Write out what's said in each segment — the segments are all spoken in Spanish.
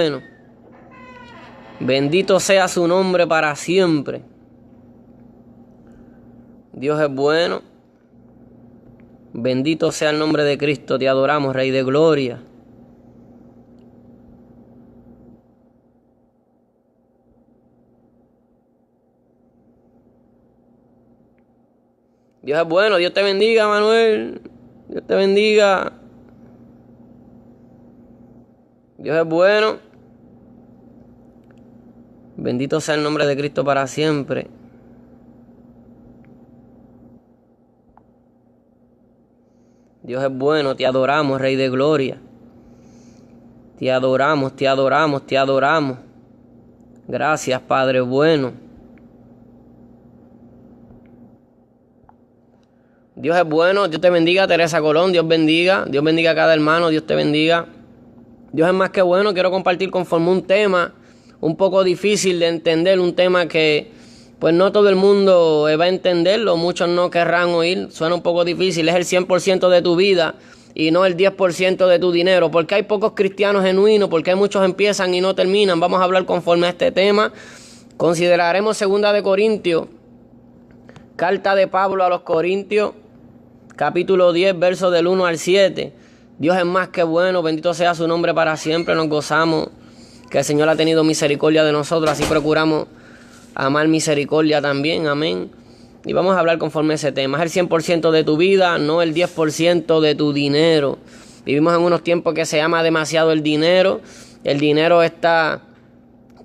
bueno. Bendito sea su nombre para siempre. Dios es bueno. Bendito sea el nombre de Cristo. Te adoramos, Rey de Gloria. Dios es bueno. Dios te bendiga, Manuel. Dios te bendiga. Dios es bueno. Bendito sea el nombre de Cristo para siempre. Dios es bueno, te adoramos, Rey de Gloria. Te adoramos, te adoramos, te adoramos. Gracias, Padre bueno. Dios es bueno, Dios te bendiga, Teresa Colón, Dios bendiga a cada hermano, Dios te bendiga. Dios es más que bueno. Quiero compartir conforme un tema un poco difícil de entender, un tema que pues no todo el mundo va a entenderlo, muchos no querrán oír, suena un poco difícil, es el 100% de tu vida y no el 10% de tu dinero, porque hay pocos cristianos genuinos, porque hay muchos empiezan y no terminan. Vamos a hablar conforme a este tema. Consideraremos 2 de Corintios, carta de Pablo a los Corintios, capítulo 10, versos del 1 al 7. Dios es más que bueno, bendito sea su nombre para siempre. Nos gozamos que el Señor ha tenido misericordia de nosotros, así procuramos amar misericordia también, amén. Y vamos a hablar conforme a ese tema. Es el 100% de tu vida, no el 10% de tu dinero. Vivimos en unos tiempos que se ama demasiado el dinero. El dinero está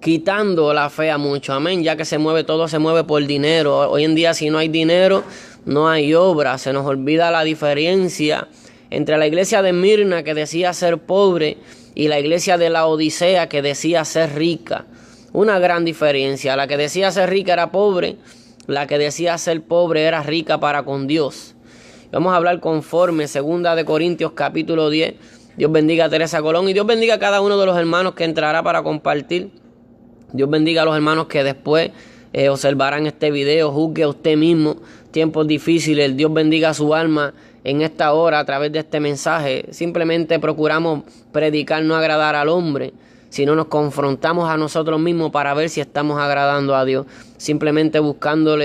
quitando la fe a muchos, amén. Ya que todo se mueve por dinero. Hoy en día, si no hay dinero, no hay obra. Se nos olvida la diferencia entre la iglesia de Mirna, que decía ser pobre, y la iglesia de la Odisea, que decía ser rica. Una gran diferencia. La que decía ser rica era pobre. La que decía ser pobre era rica para con Dios. Vamos a hablar conforme 2 de Corintios capítulo 10. Dios bendiga a Teresa Colón. Y Dios bendiga a cada uno de los hermanos que entrará para compartir. Dios bendiga a los hermanos que después observarán este video. Juzgue a usted mismo. Tiempos difíciles. Dios bendiga a su alma en esta hora a través de este mensaje. Simplemente procuramos predicar, no agradar al hombre, sino nos confrontamos a nosotros mismos para ver si estamos agradando a Dios. Simplemente buscando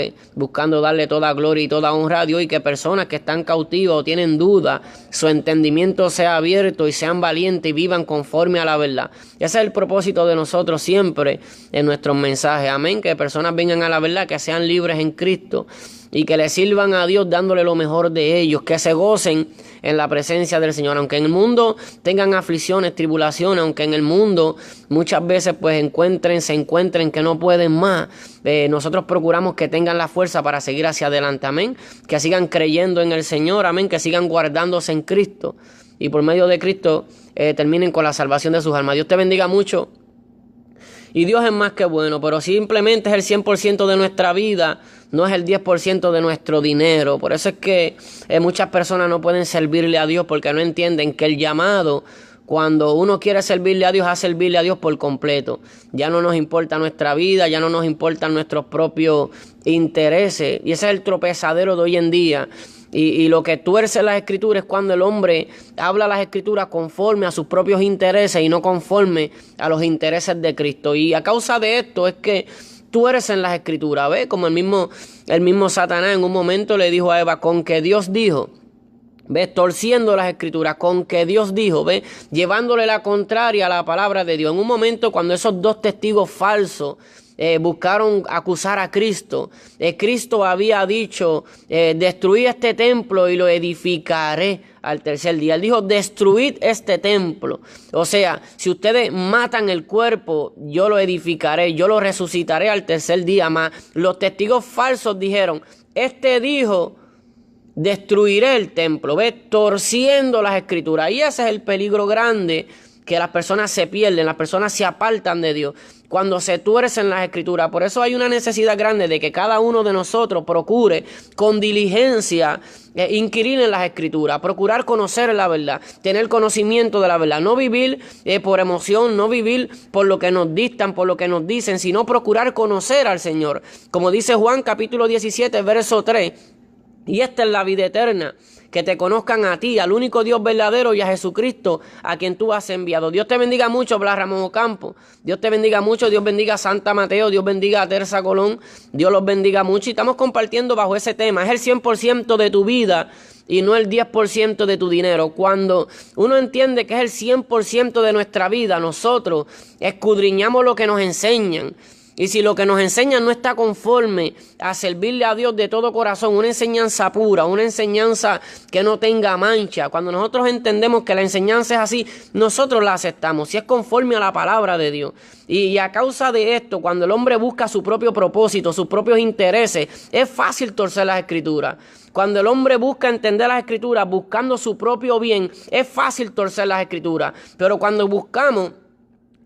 darle toda gloria y toda honra a Dios, y que personas que están cautivas o tienen dudas, su entendimiento sea abierto y sean valientes y vivan conforme a la verdad. Ese es el propósito de nosotros siempre en nuestros mensajes. Amén. Que personas vengan a la verdad, que sean libres en Cristo y que le sirvan a Dios dándole lo mejor de ellos, que se gocen en la presencia del Señor, aunque en el mundo tengan aflicciones, tribulaciones, aunque en el mundo muchas veces pues se encuentren que no pueden más. Nosotros procuramos que tengan la fuerza para seguir hacia adelante, amén, que sigan creyendo en el Señor, amén, que sigan guardándose en Cristo y por medio de Cristo terminen con la salvación de sus almas. Dios te bendiga mucho. Y Dios es más que bueno, pero simplemente es el 100% de nuestra vida, no es el 10% de nuestro dinero. Por eso es que muchas personas no pueden servirle a Dios, porque no entienden que el llamado, cuando uno quiere servirle a Dios, a servirle a Dios por completo. Ya no nos importa nuestra vida, ya no nos importan nuestros propios intereses. Y ese es el tropezadero de hoy en día. Y lo que tuerce las escrituras es cuando el hombre habla las escrituras conforme a sus propios intereses y no conforme a los intereses de Cristo. Y a causa de esto es que tuercen las escrituras. ¿Ves? Como el mismo Satanás en un momento le dijo a Eva, con que Dios dijo. ¿Ves? Torciendo las escrituras, con que Dios dijo, ¿ves? Llevándole la contraria a la palabra de Dios. En un momento cuando esos dos testigos falsos buscaron acusar a Cristo, Cristo había dicho, destruid este templo y lo edificaré al tercer día. Él dijo, destruid este templo. O sea, si ustedes matan el cuerpo, yo lo edificaré, yo lo resucitaré al tercer día. Más los testigos falsos dijeron, dijo, destruiré el templo. ¿Ves? Torciendo las escrituras. Y ese es el peligro grande, que las personas se pierden, las personas se apartan de Dios cuando se tuercen las escrituras. Por eso hay una necesidad grande de que cada uno de nosotros procure con diligencia inquirir en las escrituras, procurar conocer la verdad, tener conocimiento de la verdad, no vivir por emoción, no vivir por lo que nos dictan, por lo que nos dicen, sino procurar conocer al Señor. Como dice Juan capítulo 17, verso 3, Y esta es la vida eterna, que te conozcan a ti, al único Dios verdadero, y a Jesucristo, a quien tú has enviado. Dios te bendiga mucho, Blas Ramón Ocampo. Dios te bendiga mucho. Dios bendiga a Santa Mateo. Dios bendiga a Teresa Colón. Dios los bendiga mucho. Y estamos compartiendo bajo ese tema. Es el 100% de tu vida y no el 10% de tu dinero. Cuando uno entiende que es el 100% de nuestra vida, nosotros escudriñamos lo que nos enseñan. Y si lo que nos enseñan no está conforme a servirle a Dios de todo corazón, una enseñanza pura, una enseñanza que no tenga mancha, cuando nosotros entendemos que la enseñanza es así, nosotros la aceptamos, si es conforme a la palabra de Dios. Y a causa de esto, cuando el hombre busca su propio propósito, sus propios intereses, es fácil torcer las Escrituras. Cuando el hombre busca entender las Escrituras buscando su propio bien, es fácil torcer las Escrituras. Pero cuando buscamos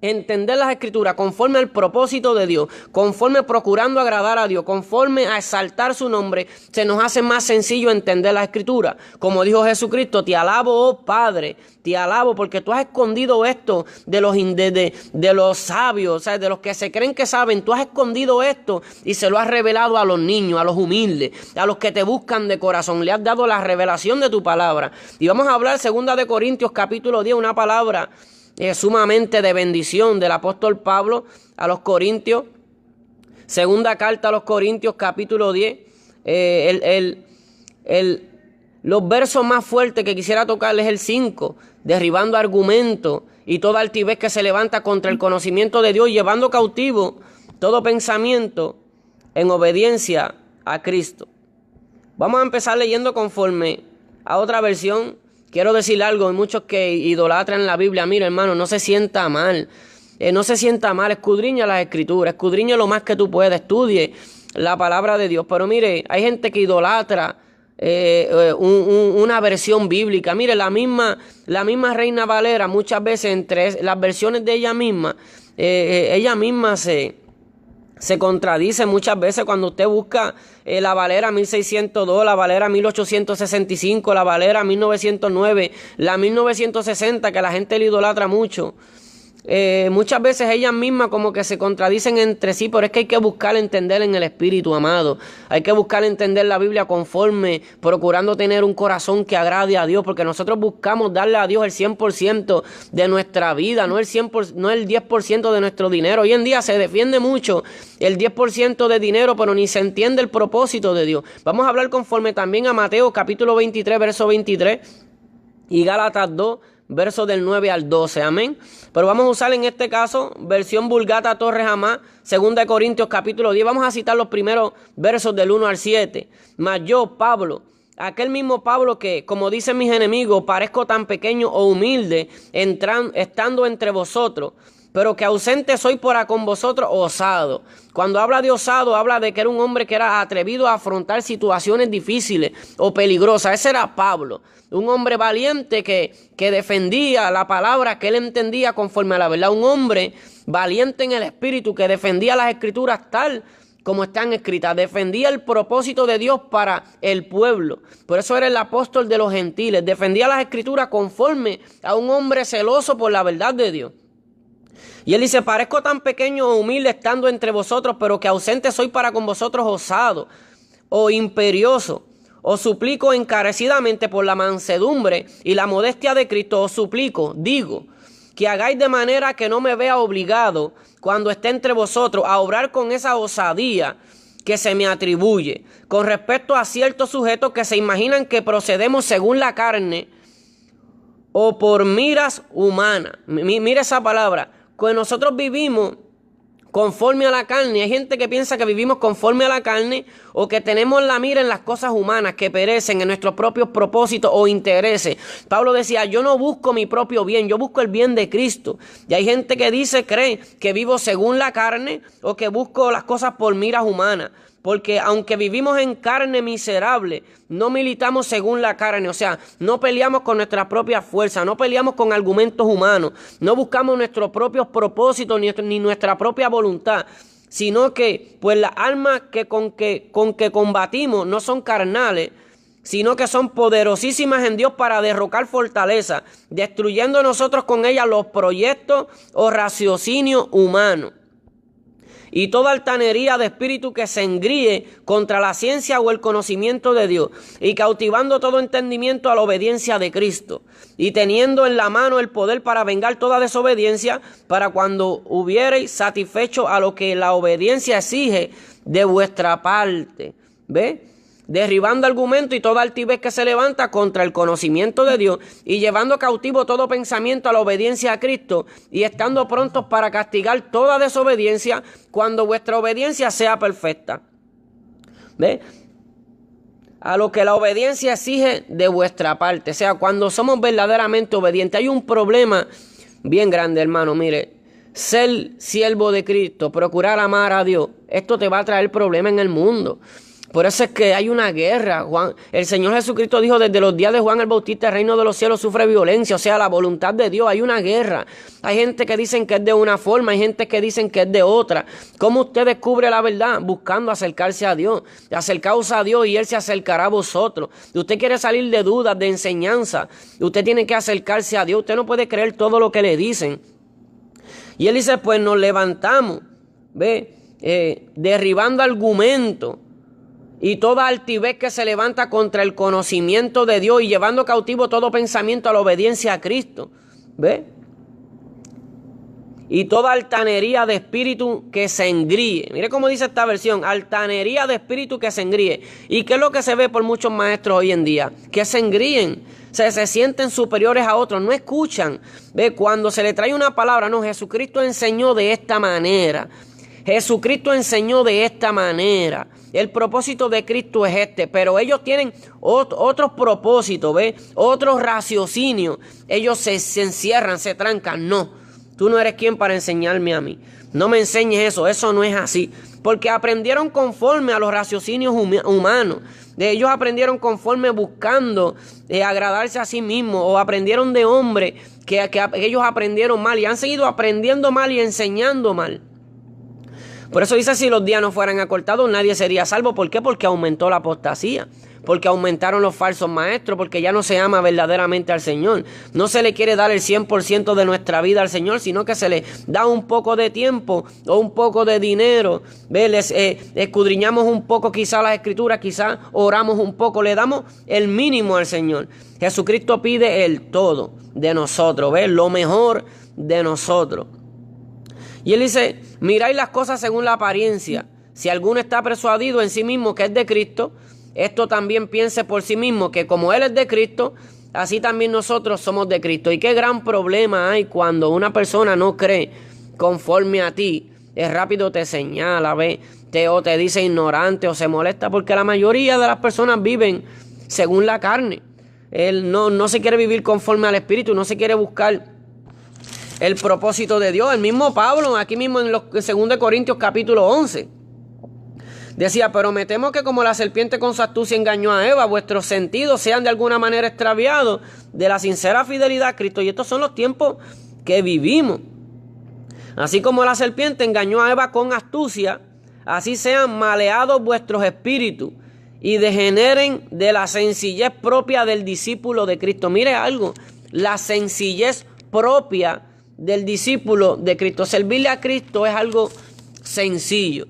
entender las Escrituras conforme al propósito de Dios, conforme procurando agradar a Dios, conforme a exaltar su nombre, se nos hace más sencillo entender las Escrituras. Como dijo Jesucristo, te alabo, oh Padre, te alabo porque tú has escondido esto de los sabios, o sea, de los que se creen que saben. Tú has escondido esto y se lo has revelado a los niños, a los humildes, a los que te buscan de corazón. Le has dado la revelación de tu palabra. Y vamos a hablar 2 Corintios capítulo 10, una palabra sumamente de bendición del apóstol Pablo a los Corintios. Segunda carta a los Corintios capítulo 10. Los versos más fuertes que quisiera tocarles es el 5, derribando argumentos y toda altivez que se levanta contra el conocimiento de Dios, llevando cautivo todo pensamiento en obediencia a Cristo. Vamos a empezar leyendo conforme a otra versión. Quiero decir algo, hay muchos que idolatran la Biblia. Mira, hermano, no se sienta mal. No se sienta mal, escudriña las Escrituras, escudriña lo más que tú puedas, estudie la palabra de Dios. Pero mire, hay gente que idolatra una versión bíblica. Mire, la misma Reina Valera, muchas veces entre las versiones de ella misma se contradice muchas veces. Cuando usted busca la Valera 1602, la Valera 1865, la Valera 1909, la 1960, que la gente le idolatra mucho. Muchas veces ellas mismas como que se contradicen entre sí, pero es que hay que buscar entender en el Espíritu, amado. Hay que buscar entender la Biblia conforme, procurando tener un corazón que agrade a Dios, porque nosotros buscamos darle a Dios el 100% de nuestra vida, no el 10% de nuestro dinero. Hoy en día se defiende mucho el 10% de dinero, pero ni se entiende el propósito de Dios. Vamos a hablar conforme también a Mateo capítulo 23, verso 23 y Gálatas 2, versos del 9 al 12, amén. Pero vamos a usar en este caso versión Vulgata Torres Amá, 2 Corintios capítulo 10. Vamos a citar los primeros versos del 1 al 7. Mas yo, Pablo, aquel mismo Pablo que, como dicen mis enemigos, parezco tan pequeño o humilde estando entre vosotros, pero que ausente soy para con vosotros osado. Cuando habla de osado, habla de que era un hombre que era atrevido a afrontar situaciones difíciles o peligrosas. Ese era Pablo, un hombre valiente que defendía la palabra que él entendía conforme a la verdad. Un hombre valiente en el espíritu que defendía las Escrituras tal como están escritas. Defendía el propósito de Dios para el pueblo. Por eso era el apóstol de los gentiles. Defendía las Escrituras conforme a un hombre celoso por la verdad de Dios. Y él dice, parezco tan pequeño o humilde estando entre vosotros, pero que ausente soy para con vosotros osado o imperioso. Os suplico encarecidamente por la mansedumbre y la modestia de Cristo, os suplico, digo, que hagáis de manera que no me vea obligado cuando esté entre vosotros a obrar con esa osadía que se me atribuye, con respecto a ciertos sujetos que se imaginan que procedemos según la carne o por miras humanas. Mira esa palabra. Que nosotros vivimos conforme a la carne. Hay gente que piensa que vivimos conforme a la carne o que tenemos la mira en las cosas humanas que perecen, en nuestros propios propósitos o intereses. Pablo decía, yo no busco mi propio bien, yo busco el bien de Cristo. Y hay gente que cree que vivo según la carne o que busco las cosas por miras humanas. Porque aunque vivimos en carne miserable, no militamos según la carne. O sea, no peleamos con nuestras propias fuerzas, no peleamos con argumentos humanos, no buscamos nuestros propios propósitos ni nuestra propia voluntad, sino que pues las armas con que combatimos no son carnales, sino que son poderosísimas en Dios para derrocar fortaleza, destruyendo nosotros con ellas los proyectos o raciocinios humanos. y toda altanería de espíritu que se engríe contra la ciencia o el conocimiento de Dios, y cautivando todo entendimiento a la obediencia de Cristo, y teniendo en la mano el poder para vengar toda desobediencia, para cuando hubiereis satisfecho a lo que la obediencia exige de vuestra parte. ¿Ve? Derribando argumento y toda altivez que se levanta contra el conocimiento de Dios, y llevando cautivo todo pensamiento a la obediencia a Cristo, y estando prontos para castigar toda desobediencia cuando vuestra obediencia sea perfecta. ¿Ve? A lo que la obediencia exige de vuestra parte, o sea, cuando somos verdaderamente obedientes. Hay un problema bien grande, hermano. Mire, ser siervo de Cristo, procurar amar a Dios, esto te va a traer problemas en el mundo. Por eso es que hay una guerra. El Señor Jesucristo dijo: desde los días de Juan el Bautista, el reino de los cielos sufre violencia. O sea, la voluntad de Dios, hay una guerra. Hay gente que dicen que es de una forma, hay gente que dicen que es de otra. ¿Cómo usted descubre la verdad? Buscando acercarse a Dios. Acercaos a Dios y Él se acercará a vosotros. Si usted quiere salir de dudas, de enseñanza, usted tiene que acercarse a Dios. Usted no puede creer todo lo que le dicen. Y Él dice: pues nos levantamos, derribando argumentos y toda altivez que se levanta contra el conocimiento de Dios, y llevando cautivo todo pensamiento a la obediencia a Cristo. ¿Ve? Y toda altanería de espíritu que se engríe. Mire cómo dice esta versión: altanería de espíritu que se engríe. ¿Y qué es lo que se ve por muchos maestros hoy en día? Que se engríen. Se sienten superiores a otros, no escuchan. ¿Ve? Cuando se le trae una palabra: no, Jesucristo enseñó de esta manera. Jesucristo enseñó de esta manera. El propósito de Cristo es este, pero ellos tienen otros propósitos, ¿ves? Otros raciocinios. Ellos se encierran, se trancan. No, tú no eres quien para enseñarme a mí. No me enseñes eso no es así. Porque aprendieron conforme a los raciocinios humanos. Ellos aprendieron conforme buscando agradarse a sí mismos, o aprendieron de hombres que ellos aprendieron mal y han seguido aprendiendo mal y enseñando mal. Por eso dice: si los días no fueran acortados, nadie sería salvo. ¿Por qué? Porque aumentó la apostasía, porque aumentaron los falsos maestros, porque ya no se ama verdaderamente al Señor. No se le quiere dar el 100% de nuestra vida al Señor, sino que se le da un poco de tiempo o un poco de dinero. Escudriñamos un poco quizá las Escrituras, quizá oramos un poco, le damos el mínimo al Señor. Jesucristo pide el todo de nosotros, lo mejor de nosotros. Y Él dice: miráis las cosas según la apariencia. Si alguno está persuadido en sí mismo que es de Cristo, esto también piense por sí mismo que como Él es de Cristo, así también nosotros somos de Cristo. Y qué gran problema hay cuando una persona no cree conforme a ti. Es rápido te señala, o te dice ignorante, o se molesta, porque la mayoría de las personas viven según la carne. Él no se quiere vivir conforme al Espíritu, no se quiere buscar el propósito de Dios. El mismo Pablo, aquí mismo en 2 Corintios capítulo 11, decía: pero me temo que como la serpiente con su astucia engañó a Eva, vuestros sentidos sean de alguna manera extraviados de la sincera fidelidad a Cristo. Y estos son los tiempos que vivimos. Así como la serpiente engañó a Eva con astucia, así sean maleados vuestros espíritus y degeneren de la sencillez propia del discípulo de Cristo. Mire algo: la sencillez propia del discípulo de Cristo. Servirle a Cristo es algo sencillo.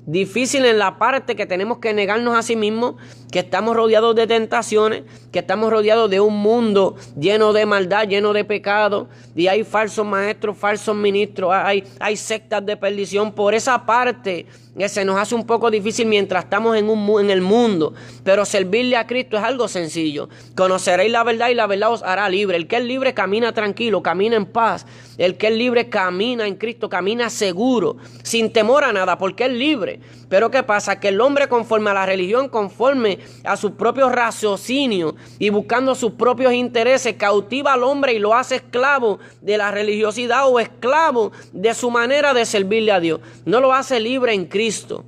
Difícil en la parte que tenemos que negarnos a sí mismos, que estamos rodeados de tentaciones, que estamos rodeados de un mundo lleno de maldad, lleno de pecado, y hay falsos maestros, falsos ministros, hay sectas de perdición. Por esa parte se nos hace un poco difícil mientras estamos en el mundo, pero servirle a Cristo es algo sencillo. Conoceréis la verdad y la verdad os hará libre. El que es libre camina tranquilo, camina en paz. El que es libre camina en Cristo, camina seguro, sin temor a nada, porque es libre. Pero ¿qué pasa? Que el hombre, conforme a la religión, conforme a sus propios raciocinios y buscando sus propios intereses, cautiva al hombre y lo hace esclavo de la religiosidad o esclavo de su manera de servirle a Dios. No lo hace libre en Cristo.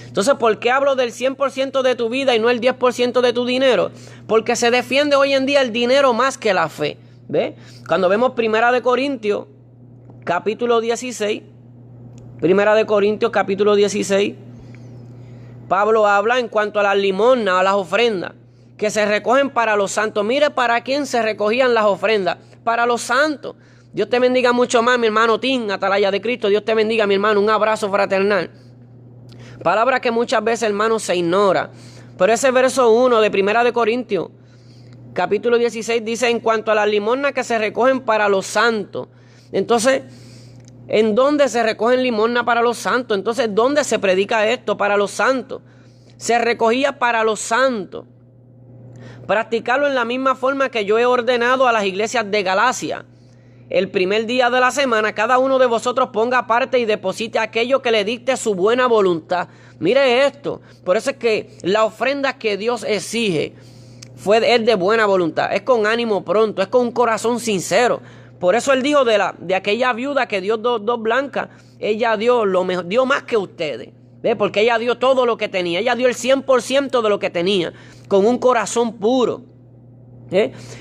Entonces, ¿por qué hablo del 100% de tu vida y no el 10% de tu dinero? Porque se defiende hoy en día el dinero más que la fe. ¿Ve? Cuando vemos 1 Corintios capítulo 16, 1 Corintios capítulo 16, Pablo habla en cuanto a las limosnas, a las ofrendas que se recogen para los santos. Mire para quién se recogían las ofrendas: para los santos. Dios te bendiga mucho más, mi hermano Tim, Atalaya de Cristo. Dios te bendiga, mi hermano. Un abrazo fraternal. Palabra que muchas veces, hermano, se ignora. Pero ese verso 1 de 1 de Corintios, capítulo 16, dice: en cuanto a las limosnas que se recogen para los santos. Entonces, ¿en dónde se recogen limosnas para los santos? Entonces, ¿dónde se predica esto para los santos? Se recogía para los santos. Practicarlo en la misma forma que yo he ordenado a las iglesias de Galacia. El primer día de la semana, cada uno de vosotros ponga aparte y deposite aquello que le dicte su buena voluntad. Mire esto. Por eso es que la ofrenda que Dios exige es de buena voluntad. Es con ánimo pronto. Es con un corazón sincero. Por eso él dijo de aquella viuda que dio dos blancas. Ella dio lo mejor, dio más que ustedes. ¿Ve? Porque ella dio todo lo que tenía. Ella dio el 100% de lo que tenía. Con un corazón puro.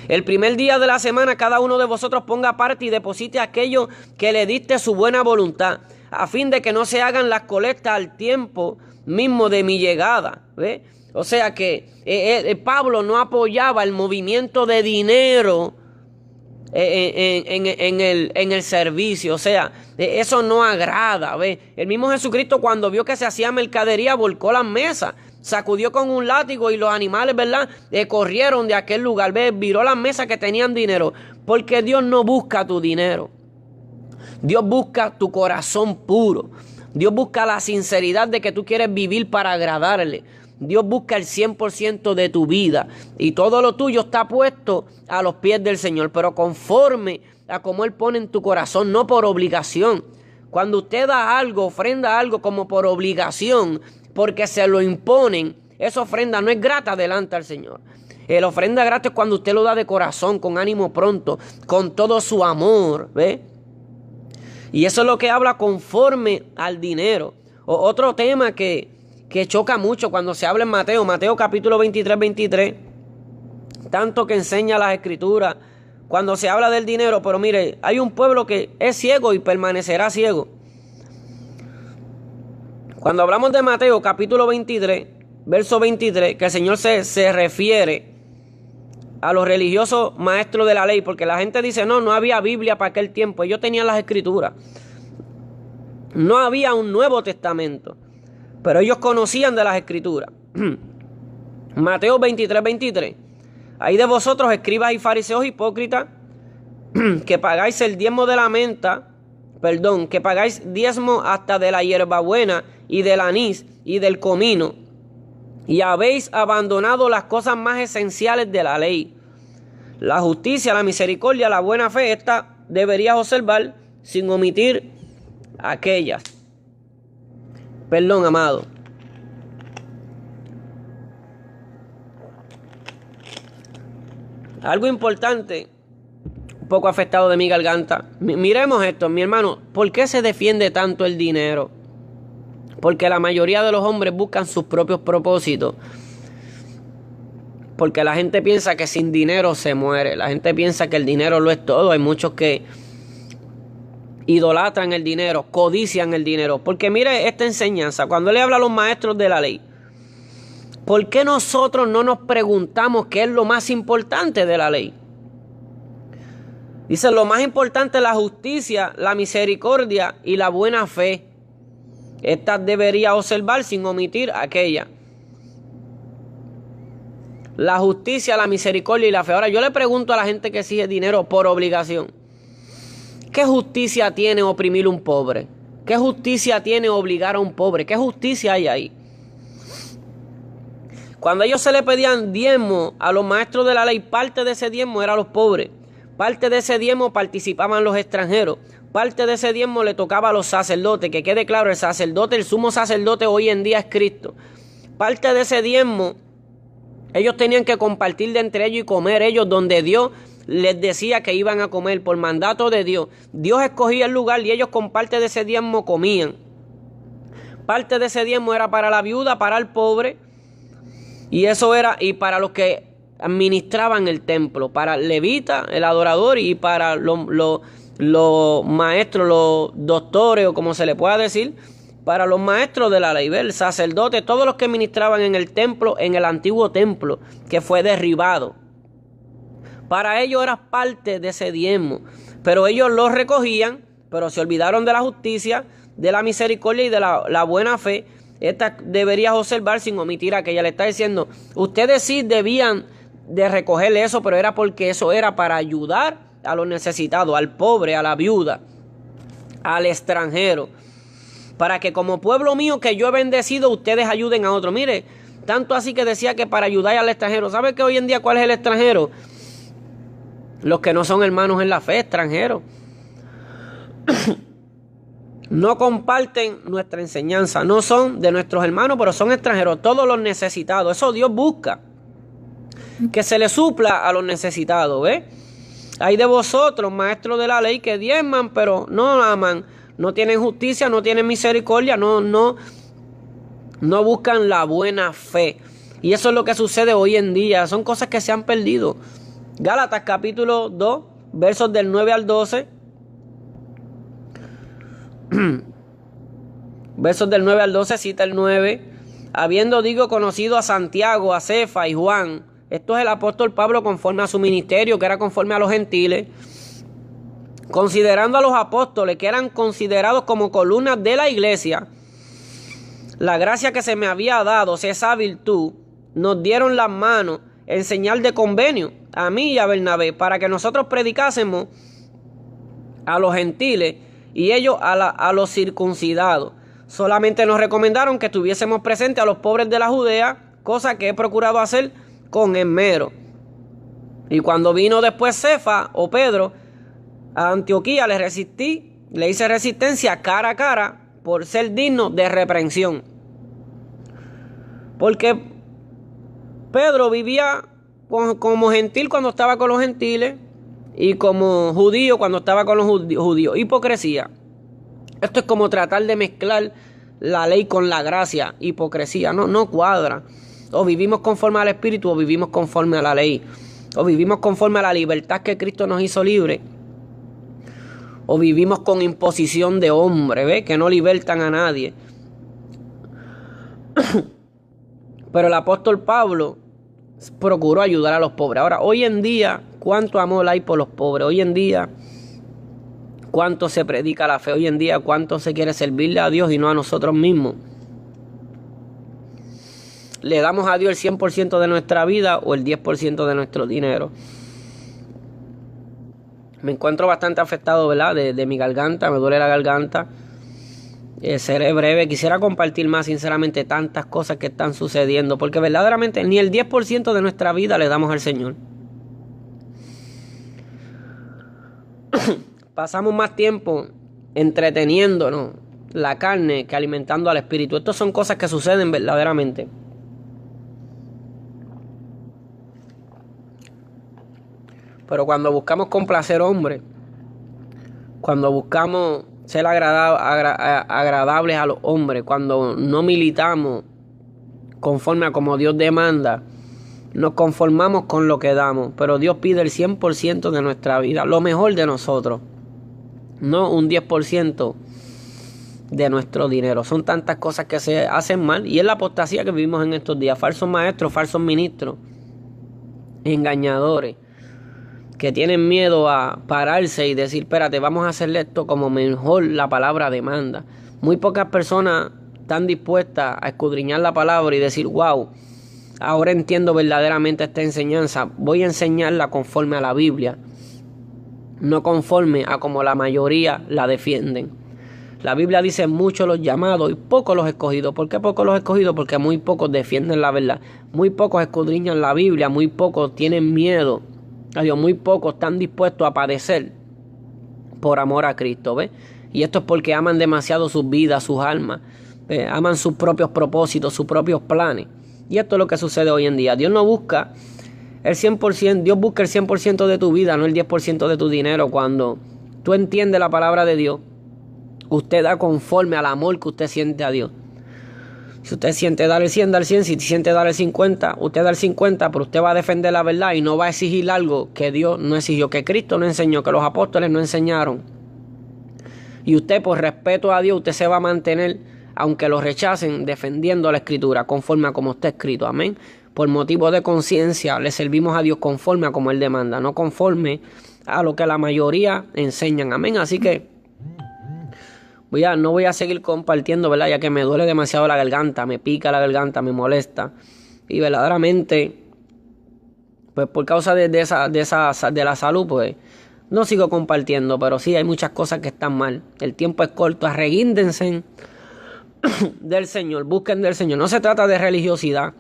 El primer día de la semana cada uno de vosotros ponga aparte y deposite aquello que le diste su buena voluntad, a fin de que no se hagan las colectas al tiempo mismo de mi llegada. ¿Ve? O sea que Pablo no apoyaba el movimiento de dinero en el servicio. O sea, eso no agrada. ¿Ve? El mismo Jesucristo, cuando vio que se hacía mercadería, volcó las mesas, sacudió con un látigo y los animales, ¿verdad? Corrieron de aquel lugar. ¿Ves? Viró las mesas que tenían dinero. Porque Dios no busca tu dinero. Dios busca tu corazón puro. Dios busca la sinceridad de que tú quieres vivir para agradarle. Dios busca el 100% de tu vida. Y todo lo tuyo está puesto a los pies del Señor. Pero conforme a como Él pone en tu corazón, no por obligación. Cuando usted da algo, ofrenda algo como por obligación, porque se lo imponen, esa ofrenda no es grata delante al Señor. La ofrenda grata es cuando usted lo da de corazón, con ánimo pronto, con todo su amor, ¿ve? Y eso es lo que habla conforme al dinero. Otro tema que choca mucho cuando se habla en Mateo capítulo 23, tanto que enseña las escrituras, cuando se habla del dinero. Pero mire, hay un pueblo que es ciego y permanecerá ciego. Cuando hablamos de Mateo capítulo 23, verso 23, que el Señor se refiere a los religiosos maestros de la ley, porque la gente dice, no había Biblia para aquel tiempo, ellos tenían las escrituras. No había un Nuevo Testamento, pero ellos conocían de las escrituras. Mateo 23. Hay de vosotros, escribas y fariseos hipócritas, que pagáis el diezmo de la menta, que pagáis diezmo hasta de la hierbabuena y del anís y del comino, y habéis abandonado las cosas más esenciales de la ley: la justicia, la misericordia, la buena fe. Esta deberías observar sin omitir aquellas. Perdón, amado. Algo importante, un poco afectado de mi garganta. Miremos esto, mi hermano. ¿Por qué se defiende tanto el dinero? Porque la mayoría de los hombres buscan sus propios propósitos. Porque la gente piensa que sin dinero se muere. La gente piensa que el dinero lo es todo. Hay muchos que idolatran el dinero, codician el dinero. Porque mire esta enseñanza, cuando le habla a los maestros de la ley, ¿por qué nosotros no nos preguntamos qué es lo más importante de la ley? Dice, lo más importante es la justicia, la misericordia y la buena fe. Estas debería observar sin omitir aquella. La justicia, la misericordia y la fe. Ahora yo le pregunto a la gente que exige dinero por obligación, ¿qué justicia tiene oprimir a un pobre? ¿Qué justicia tiene obligar a un pobre? ¿Qué justicia hay ahí? Cuando ellos se le pedían diezmo a los maestros de la ley, parte de ese diezmo era a los pobres. Parte de ese diezmo participaban los extranjeros. Parte de ese diezmo le tocaba a los sacerdotes. Que quede claro, el sacerdote, el sumo sacerdote hoy en día es Cristo. Parte de ese diezmo ellos tenían que compartir de entre ellos y comer ellos donde Dios les decía que iban a comer por mandato de Dios. Dios escogía el lugar y ellos con parte de ese diezmo comían. Parte de ese diezmo era para la viuda, para el pobre. Y eso era, y para los que administraban el templo, para el levita, el adorador, y para los maestros, los doctores, o como se le pueda decir, para los maestros de la ley, el sacerdote, todos los que ministraban en el templo, en el antiguo templo, que fue derribado. Para ellos era parte de ese diezmo. Pero ellos los recogían, pero se olvidaron de la justicia, de la misericordia y de la buena fe. Esta deberías observar sin omitir aquella. Le está diciendo, ustedes sí debían de recoger eso, pero era porque eso era para ayudar a los necesitados, al pobre, a la viuda, al extranjero. Para que como pueblo mío que yo he bendecido, ustedes ayuden a otros. Mire, tanto así que decía que para ayudar al extranjero. ¿Sabe que hoy en día cuál es el extranjero? Los que no son hermanos en la fe, extranjeros. No comparten nuestra enseñanza, no son de nuestros hermanos, pero son extranjeros, todos los necesitados. Eso Dios busca, que se le supla a los necesitados, ¿ves? Hay de vosotros, maestros de la ley, que diezman, pero no aman, no tienen justicia, no tienen misericordia, no buscan la buena fe. Y eso es lo que sucede hoy en día, son cosas que se han perdido. Gálatas capítulo 2, versos del 9 al 12. Versos del 9 al 12, cita el 9. Habiendo, conocido a Santiago, a Cefa y Juan. Esto es el apóstol Pablo conforme a su ministerio, que era conforme a los gentiles. Considerando a los apóstoles, que eran considerados como columnas de la iglesia, la gracia que se me había dado, esa virtud, nos dieron las manos en señal de convenio, a mí y a Bernabé, para que nosotros predicásemos a los gentiles y ellos a los circuncidados. Solamente nos recomendaron que estuviésemos presentes a los pobres de la Judea, cosa que he procurado hacer con esmero. Y cuando vino después Cefa o Pedro a Antioquía, le hice resistencia cara a cara por ser digno de reprensión. Porque Pedro vivía como gentil cuando estaba con los gentiles y como judío cuando estaba con los judíos. Hipocresía. Esto es como tratar de mezclar la ley con la gracia. Hipocresía. No cuadra. O vivimos conforme al Espíritu o vivimos conforme a la ley. O vivimos conforme a la libertad que Cristo nos hizo libre. O vivimos con imposición de hombre, ¿ves? Que no libertan a nadie. Pero el apóstol Pablo procuró ayudar a los pobres. Ahora, hoy en día, ¿cuánto amor hay por los pobres? Hoy en día, ¿cuánto se predica la fe? Hoy en día, ¿cuánto se quiere servirle a Dios y no a nosotros mismos? ¿Le damos a Dios el 100% de nuestra vida o el 10% de nuestro dinero? Me encuentro bastante afectado, ¿verdad? De mi garganta, me duele la garganta. Seré breve, quisiera compartir más sinceramente tantas cosas que están sucediendo, porque verdaderamente ni el 10% de nuestra vida le damos al Señor. Pasamos más tiempo entreteniéndonos la carne que alimentando al espíritu. Estas son cosas que suceden verdaderamente. Pero cuando buscamos complacer hombres, cuando buscamos ser agradables a los hombres, cuando no militamos conforme a como Dios demanda, nos conformamos con lo que damos. Pero Dios pide el 100% de nuestra vida, lo mejor de nosotros, no un 10% de nuestro dinero. Son tantas cosas que se hacen mal y es la apostasía que vivimos en estos días. Falsos maestros, falsos ministros, engañadores, que tienen miedo a pararse y decir, espérate, vamos a hacerle esto como mejor la palabra demanda. Muy pocas personas están dispuestas a escudriñar la palabra y decir, wow, ahora entiendo verdaderamente esta enseñanza, voy a enseñarla conforme a la Biblia, no conforme a como la mayoría la defienden. La Biblia dice muchos los llamados y pocos los escogidos. ¿Por qué pocos los escogidos? Porque muy pocos defienden la verdad, muy pocos escudriñan la Biblia, muy pocos tienen miedo. Dios, muy pocos están dispuestos a padecer por amor a Cristo, ¿ves? Y esto es porque aman demasiado sus vidas, sus almas, aman sus propios propósitos, sus propios planes. Y esto es lo que sucede hoy en día. Dios no busca el 100%, Dios busca el 100% de tu vida, no el 10% de tu dinero. Cuando tú entiendes la palabra de Dios, usted da conforme al amor que usted siente a Dios. Si usted siente dar el 100, da el 100. Si siente dar el 50, usted da el 50, pero usted va a defender la verdad y no va a exigir algo que Dios no exigió, que Cristo no enseñó, que los apóstoles no enseñaron. Y usted, por respeto a Dios, usted se va a mantener, aunque lo rechacen, defendiendo la Escritura, conforme a como está escrito. Amén. Por motivo de conciencia, le servimos a Dios conforme a como Él demanda, no conforme a lo que la mayoría enseñan. Amén. Así que no voy a seguir compartiendo, ¿verdad? Ya que me duele demasiado la garganta, me pica la garganta, me molesta. Y verdaderamente, pues por causa de la salud, pues no sigo compartiendo. Pero sí, hay muchas cosas que están mal. El tiempo es corto, arreguíndense del Señor, busquen del Señor. No se trata de religiosidad,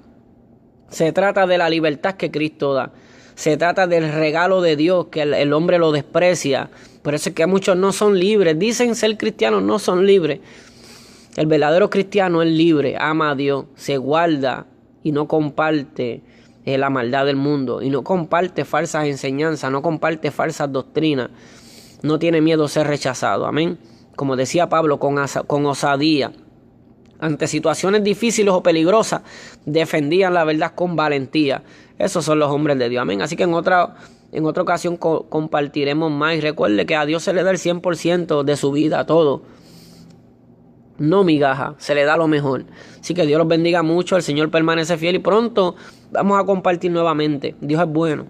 se trata de la libertad que Cristo da. Se trata del regalo de Dios que el hombre lo desprecia. Por eso es que muchos no son libres. Dicen ser cristianos, no son libres. El verdadero cristiano es libre, ama a Dios, se guarda y no comparte la maldad del mundo. Y no comparte falsas enseñanzas, no comparte falsas doctrinas. No tiene miedo a ser rechazado. Amén. Como decía Pablo, con osadía. Ante situaciones difíciles o peligrosas, defendían la verdad con valentía. Esos son los hombres de Dios. Amén. Así que en otra ocasión compartiremos más. Y recuerde que a Dios se le da el 100% de su vida, todo. No migaja, se le da lo mejor. Así que Dios los bendiga mucho. El Señor permanece fiel y pronto vamos a compartir nuevamente. Dios es bueno.